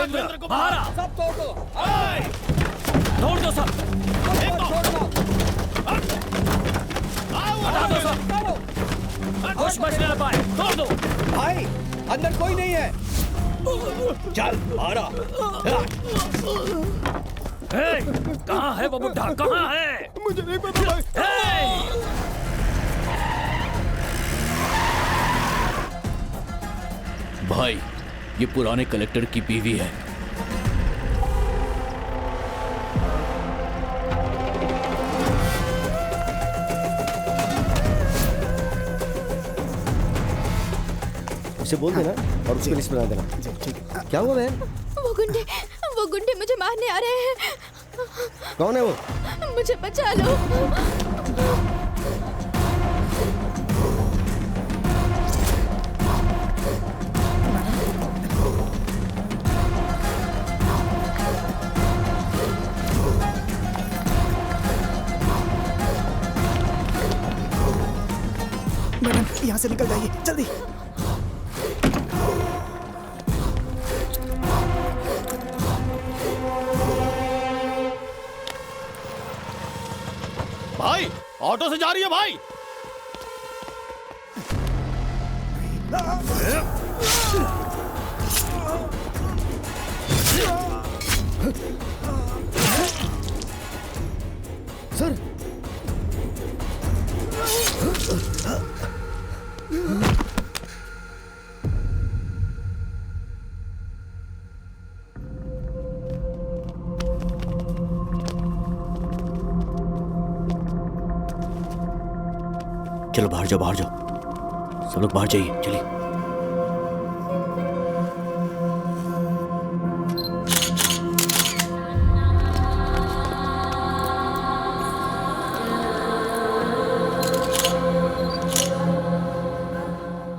राघवेंद्र को बाहर आ। सब तोड़ दो। तोड़ दो सब। हटा दो सब। कुछ बचने न पाए। तोड़ दो। भाई अंदर कोई नहीं है। चल बाहर आ। कहाँ है वो बुड्ढा? कहाँ है? मुझे नहीं पता भाई। भाई ये पुराने कलेक्टर की बीवी है। उसे बोल देना और उसको लिस्ट बना देना। क्या हुआ बहन? वो गुंडे मुझे मारने आ रहे हैं। कौन है वो? मुझे बचा लो। मैडम यहाँ से निकल जाइए जल्दी। भाई ऑटो से जा रही है भाई। सर चलो बाहर जाओ, बाहर जाओ, सब लोग बाहर जाइए, चलिए।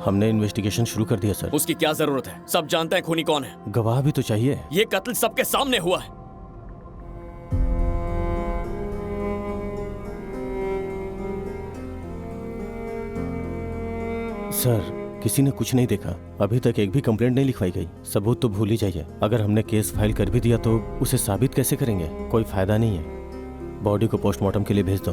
हमने इन्वेस्टिगेशन शुरू कर दिया सर। उसकी क्या जरूरत है? सब जानते हैं खूनी कौन है। गवाह भी तो चाहिए। ये कत्ल सबके सामने हुआ है। सर किसी ने कुछ नहीं देखा, अभी तक एक भी कंप्लेंट नहीं लिखवाई गई। सबूत तो भूल ही जाइए। अगर हमने केस फाइल कर भी दिया तो उसे साबित कैसे करेंगे? कोई फायदा नहीं है। बॉडी को पोस्टमार्टम के लिए भेज दो।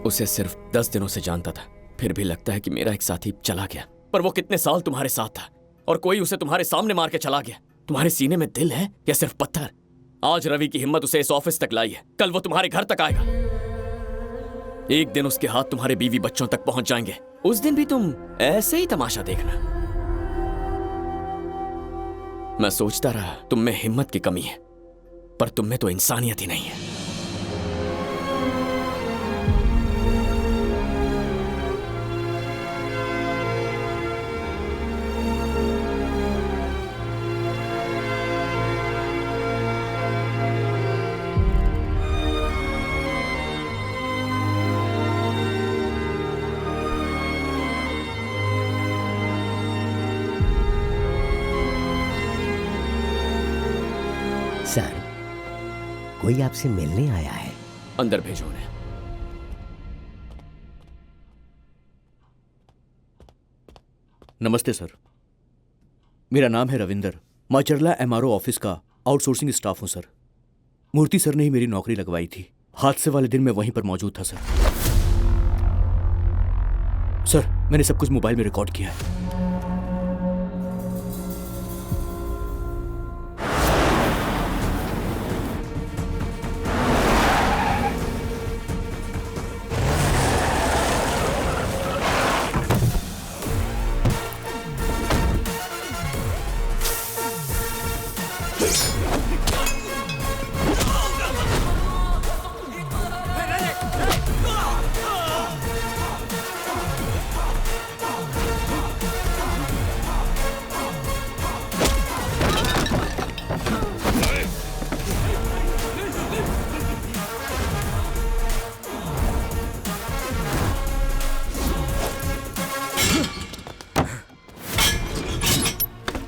उसे सिर्फ 10 दिनों से जानता था, फिर भी लगता है कि मेरा एक साथी चला गया। पर वो कितने साल तुम्हारे साथ था और कोई उसे तुम्हारे सामने मार के चला गया। तुम्हारे सीने में दिल है या सिर्फ पत्थर? आज रवि की हिम्मत उसे इस ऑफिस तक लाई है, कल वो तुम्हारे घर तक आएगा। एक दिन उसके हाथ तुम्हारे बीवी बच्चों तक पहुंच जाएंगे। उस दिन भी तुम ऐसे ही तमाशा देखना। मैं सोचता रहा तुम में हिम्मत की कमी है, पर तुम में तो इंसानियत ही नहीं है। सर, कोई आपसे मिलने आया है। अंदर भेजो उन्हें। नमस्ते सर, मेरा नाम है रविंदर। माचरला एमआरओ ऑफिस का आउटसोर्सिंग स्टाफ हूं सर। मूर्ति सर ने ही मेरी नौकरी लगवाई थी। हादसे वाले दिन मैं वहीं पर मौजूद था सर। सर मैंने सब कुछ मोबाइल में रिकॉर्ड किया है।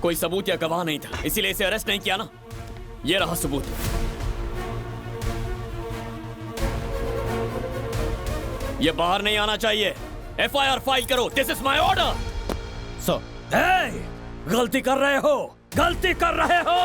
कोई सबूत या गवाह नहीं था, इसीलिए इसे अरेस्ट नहीं किया ना। ये रहा सबूत। ये बाहर नहीं आना चाहिए। एफआईआर फाइल करो। This is my order. Sir, गलती कर रहे हो, गलती कर रहे हो।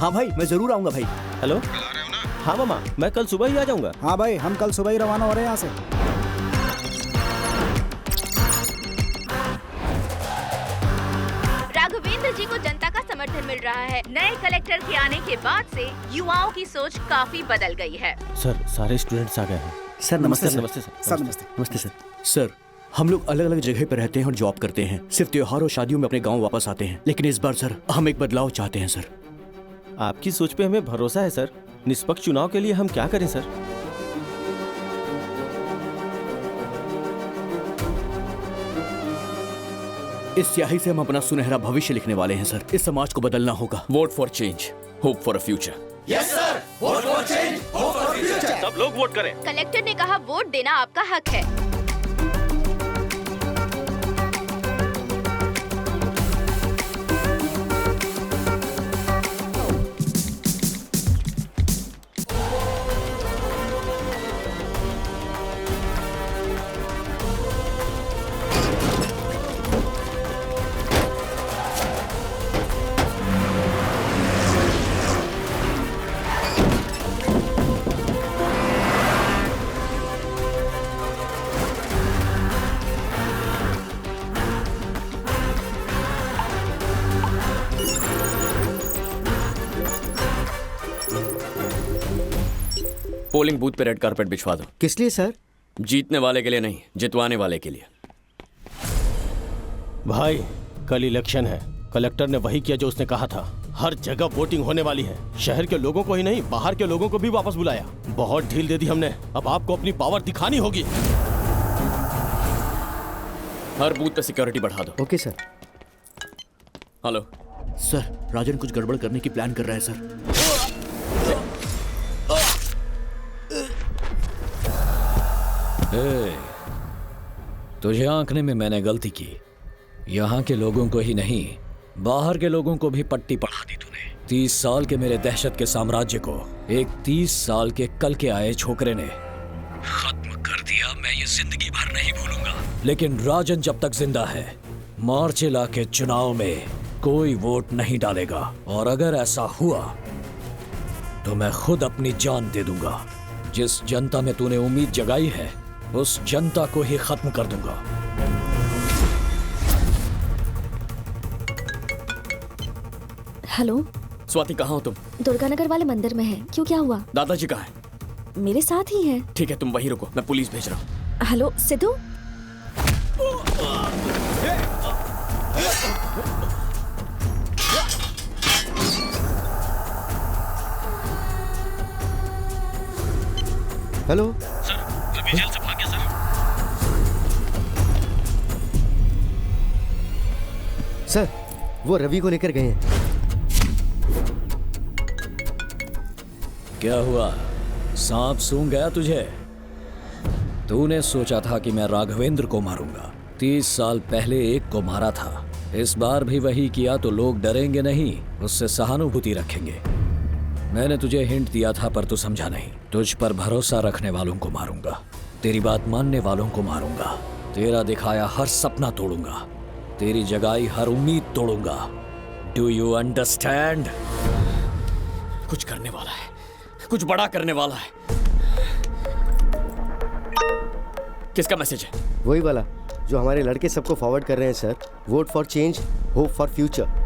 हाँ भाई, मैं जरूर आऊंगा भाई। हेलो। हाँ मामा, मैं कल सुबह ही आ जाऊंगा। हाँ भाई, हम कल सुबह ही रवाना हो रहे हैं यहाँ से। राघवेंद्र जी को जनता का समर्थन मिल रहा है। नए कलेक्टर के आने के बाद से युवाओं की सोच काफी बदल गई है। सर, सारे स्टूडेंट्स आ गए हैं। सर नमस्ते। सर नमस्ते सर। सर नमस्ते। नमस्ते सर। सर, हम लोग अलग अलग जगह पर रहते हैं और जॉब करते हैं। सिर्फ त्योहार और शादियों में अपने गांव वापस आते हैं। लेकिन इस बार सर, हम एक बदलाव चाहते हैं सर। आपकी सोच पे हमें भरोसा है सर। निष्पक्ष चुनाव के लिए हम क्या करें सर? इस स्याही से हम अपना सुनहरा भविष्य लिखने वाले हैं सर। इस समाज को बदलना होगा। Vote for change, hope for a future. सब लोग वोट करें। कलेक्टर ने कहा वोट देना आपका हक है। पोलिंग बूथ पे रेड कारपेट बिछवा दो। किस लिए सर? जीतने वाले के लिए नहीं, जितवाने वाले के लिए। भाई, कल इलेक्शन है। कलेक्टर ने वही किया जो उसने कहा था। हर जगह वोटिंग होने वाली है। शहर के लोगों को ही नहीं, बाहर के लोगों को भी वापस बुलाया। बहुत ढील दे दी हमने। अब आपको अपनी पावर दिखानी होगी। हर बूथ पे सिक्योरिटी बढ़ा दो। Okay sir. हेलो सर, राजन कुछ गड़बड़ करने की प्लान कर रहा है सर। तुझे आंकने में मैंने गलती की। यहाँ के लोगों को ही नहीं, बाहर के लोगों को भी पट्टी पढ़ा दी तूने। 30 साल के मेरे दहशत के साम्राज्य को एक 30 साल के कल के आए छोकरे ने खत्म कर दिया। मैं ये जिंदगी भर नहीं भूलूंगा। लेकिन राजन जब तक जिंदा है, मार्चेला के चुनाव में कोई वोट नहीं डालेगा। और अगर ऐसा हुआ तो मैं खुद अपनी जान दे दूंगा। जिस जनता में तूने उम्मीद जगाई है, उस जनता को ही खत्म कर दूंगा। हेलो, स्वाति, कहाँ हो तुम? दुर्गानगर वाले मंदिर में है। क्यों, क्या हुआ? दादाजी कहाँ हैं? मेरे साथ ही है। ठीक है, तुम वहीं रुको, मैं पुलिस भेज रहा हूँ। Hello Sidhu. Hello sir, Ravi jail से भाग गया सर। सर, वो रवि को लेकर गए हैं। क्या हुआ, सांप सूंघ गया तुझे? तूने सोचा था कि मैं राघवेंद्र को मारूंगा। 30 साल पहले एक को मारा था। इस बार भी वही किया तो लोग डरेंगे नहीं, उससे सहानुभूति रखेंगे। मैंने तुझे हिंट दिया था पर तू समझा नहीं। तुझ पर भरोसा रखने वालों को मारूंगा, तेरी बात मानने वालों को मारूंगा, तेरा दिखाया हर सपना तोड़ूंगा, तेरी जगाई हर उम्मीद तोड़ूंगा। Do you understand? कुछ करने वाला है, कुछ बड़ा करने वाला है। किसका मैसेज है? वही वाला जो हमारे लड़के सबको फॉरवर्ड कर रहे हैं sir. Vote for change, hope for future.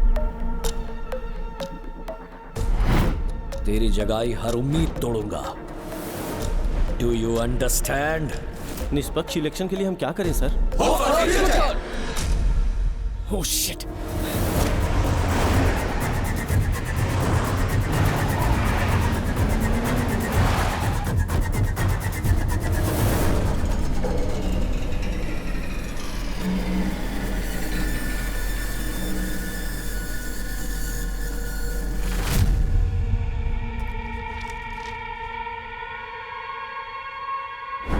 तेरी जगाई हर उम्मीद तोड़ूंगा। Do you understand? निष्पक्ष इलेक्शन के लिए हम क्या करें सर? Oh shit.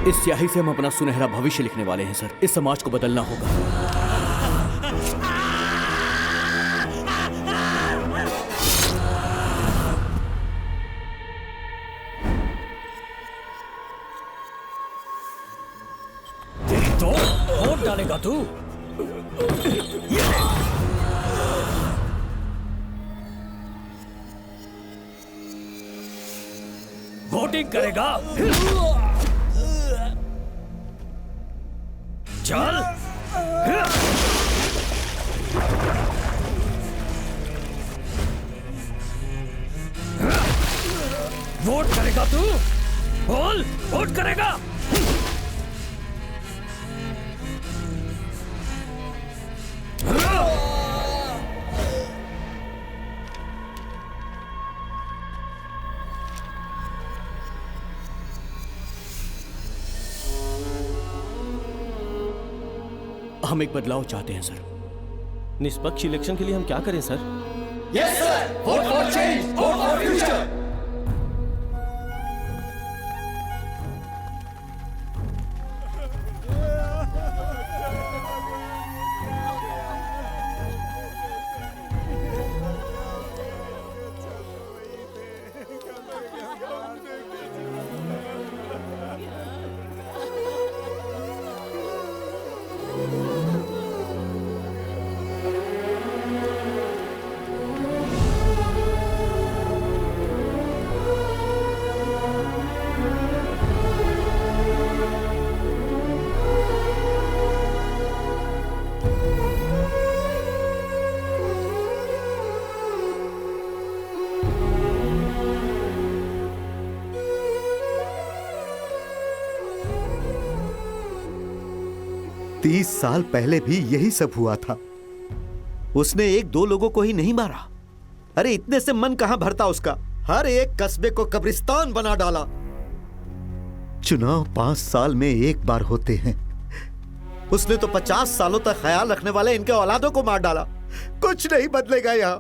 इस स्याही से हम अपना सुनहरा भविष्य लिखने वाले हैं सर। इस समाज को बदलना होगा। तो वोट डालेगा तू? वोटिंग करेगा? चल। वोट करेगा तू? बोल, वोट करेगा? हम एक बदलाव चाहते हैं सर। निष्पक्ष इलेक्शन के लिए हम क्या करें sir? Yes sir, vote for change, vote for future. साल पहले भी यही सब हुआ था। उसने एक दो लोगों को ही नहीं मारा। अरे इतने से मन कहां भरता उसका। हर एक कस्बे को कब्रिस्तान बना डाला। चुनाव 5 साल में एक बार होते हैं। उसने तो 50 सालों तक ख्याल रखने वाले इनके औलादों को मार डाला। कुछ नहीं बदलेगा यहां।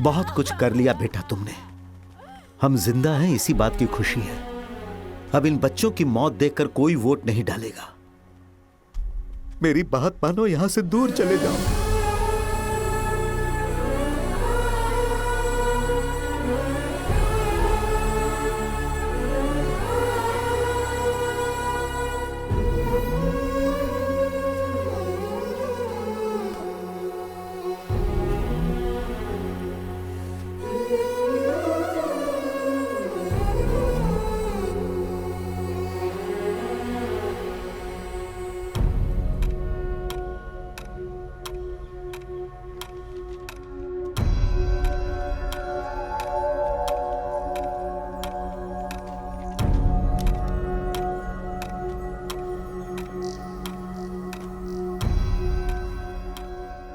बहुत कुछ कर लिया बेटा तुमने। हम जिंदा हैं इसी बात की खुशी है। अब इन बच्चों की मौत देखकर कोई वोट नहीं डालेगा। मेरी बात मानो, यहां से दूर चले जाओ।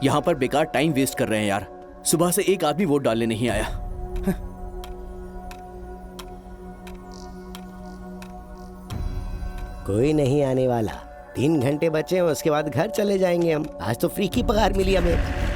यहां पर बेकार टाइम वेस्ट कर रहे हैं यार। सुबह से एक आदमी वोट डालने नहीं आया। कोई नहीं आने वाला। 3 घंटे बचे हैं, उसके बाद घर चले जाएंगे हम। आज तो फ्री की पगार मिली हमें।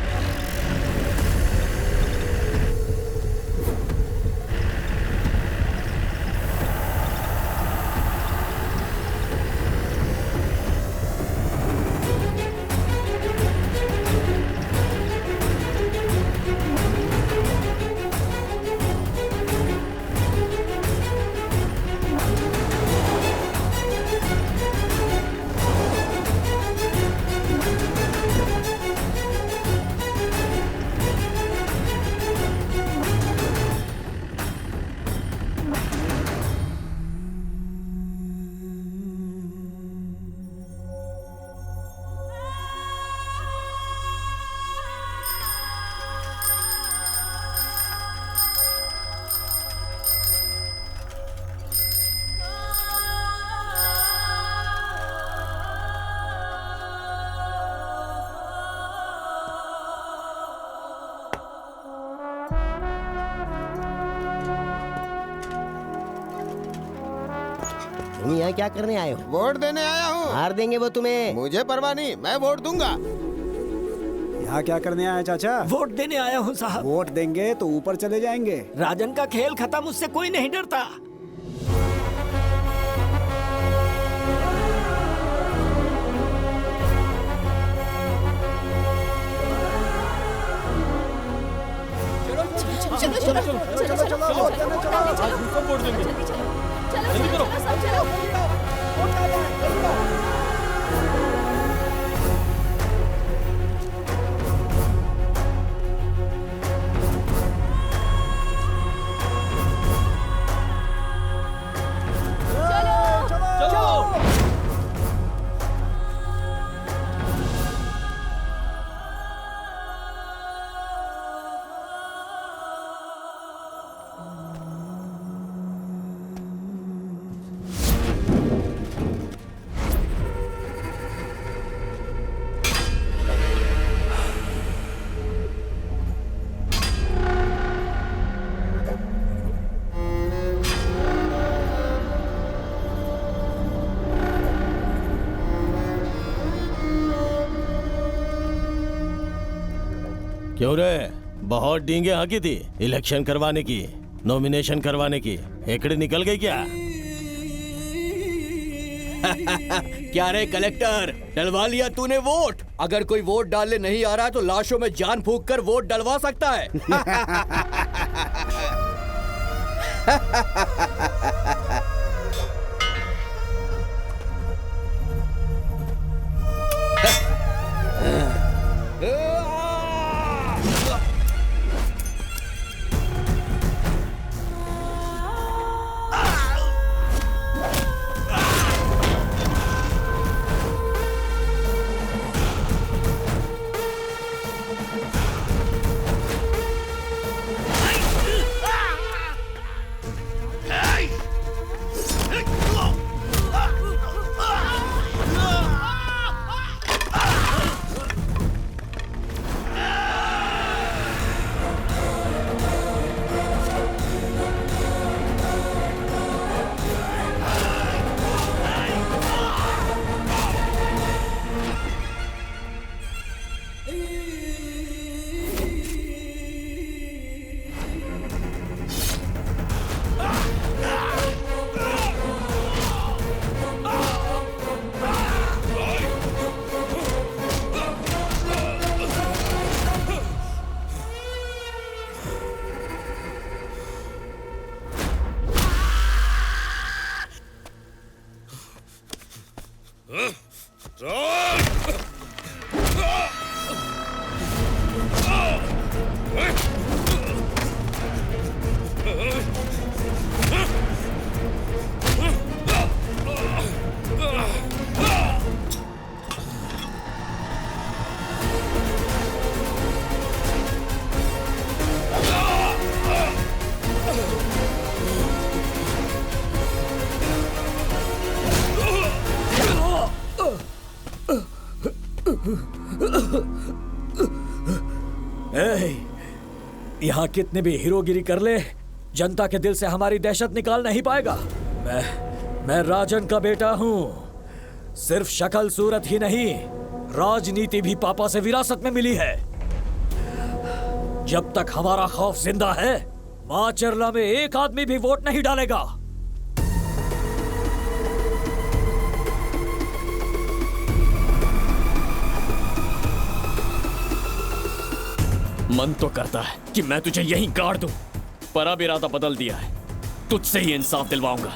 तुम यहाँ क्या करने आए हो? वोट देने आया हूँ। मार देंगे वो तुम्हें। मुझे परवाह नहीं, मैं वोट दूंगा। यहाँ क्या करने आए चाचा? वोट देने आया हूँ साहब। वोट देंगे तो ऊपर चले जाएंगे। राजन का खेल खत्म, उससे कोई नहीं डरता। चलो चलो चलो चलो चलो वोट करने चलो सब वोट देंगे। जल्दी करो। क्यों रे, बहुत डींगे हाँकी थी इलेक्शन करवाने की, नॉमिनेशन करवाने की, एकड़ी निकल गई क्या? क्या रे कलेक्टर, डलवा लिया तूने वोट? अगर कोई वोट डालने नहीं आ रहा है तो लाशों में जान फूंक कर वोट डलवा सकता है। यहाँ कितने भी हीरोगिरी कर ले, जनता के दिल से हमारी दहशत निकाल नहीं पाएगा। मैं राजन का बेटा हूँ। सिर्फ शक्ल सूरत ही नहीं, राजनीति भी पापा से विरासत में मिली है। जब तक हमारा खौफ जिंदा है, माचरला में एक आदमी भी वोट नहीं डालेगा। मन तो करता है कि मैं तुझे यहीं गाड़ दूं, पर अब इरादा बदल दिया है। तुझसे ही इंसाफ दिलवाऊंगा।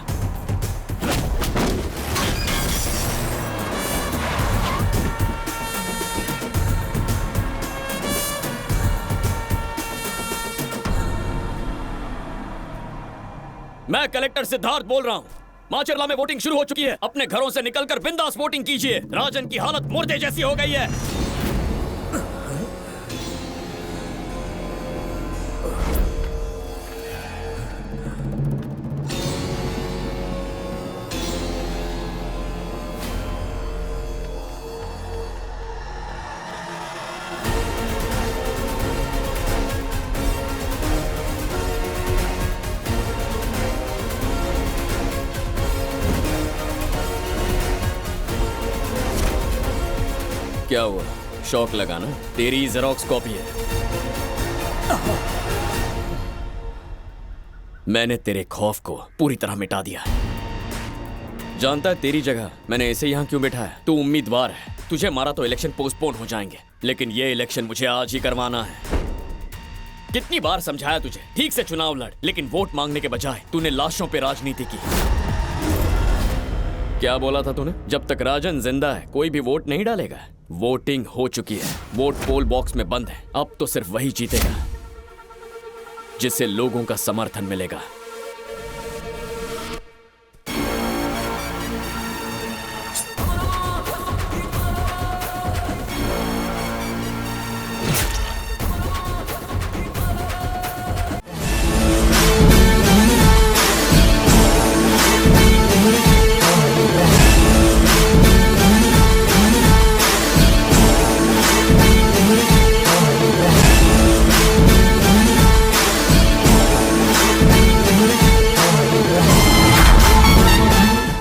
मैं कलेक्टर सिद्धार्थ बोल रहा हूं। माचरला में वोटिंग शुरू हो चुकी है। अपने घरों से निकलकर बिंदास वोटिंग कीजिए। राजन की हालत मुर्दे जैसी हो गई है। क्या हुआ, शौक लगा ना? तेरी जेरोक्स कॉपी है। मैंने तेरे खौफ को पूरी तरह मिटा दिया है। जानता है तेरी जगह मैंने इसे यहाँ क्यों बिठाया? तू उम्मीदवार है, तुझे मारा तो इलेक्शन पोस्टपोन हो जाएंगे, लेकिन ये इलेक्शन मुझे आज ही करवाना है। कितनी बार समझाया तुझे, ठीक से चुनाव लड़, लेकिन वोट मांगने के बजाय तूने लाशों पे राजनीति की। क्या बोला था तूने? जब तक राजन जिंदा है कोई भी वोट नहीं डालेगा। वोटिंग हो चुकी है, वोट पोल बॉक्स में बंद है। अब तो सिर्फ वही जीतेगा जिसे लोगों का समर्थन मिलेगा।